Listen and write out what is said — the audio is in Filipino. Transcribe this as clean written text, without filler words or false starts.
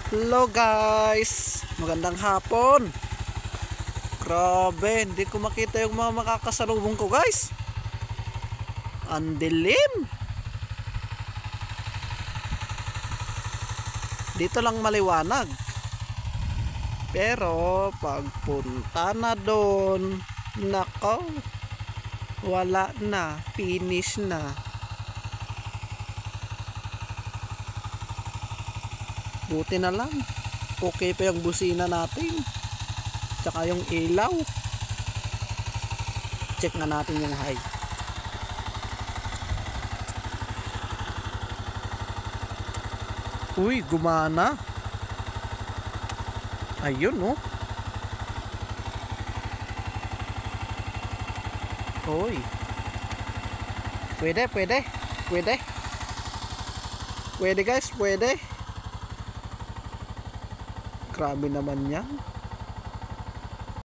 Hello guys, magandang hapon. Grabe, hindi ko makita yung mga makakasalubong ko guys. Ang dilim. Dito lang maliwanag. Pero pagpunta na doon, nako, wala na, finish na. Buti na lang, okay pa yung busina natin, tsaka yung ilaw. Check na natin yung high. Uy, gumana. Ayun oh. Uy, pwede guys, pwede. Grabe naman yan.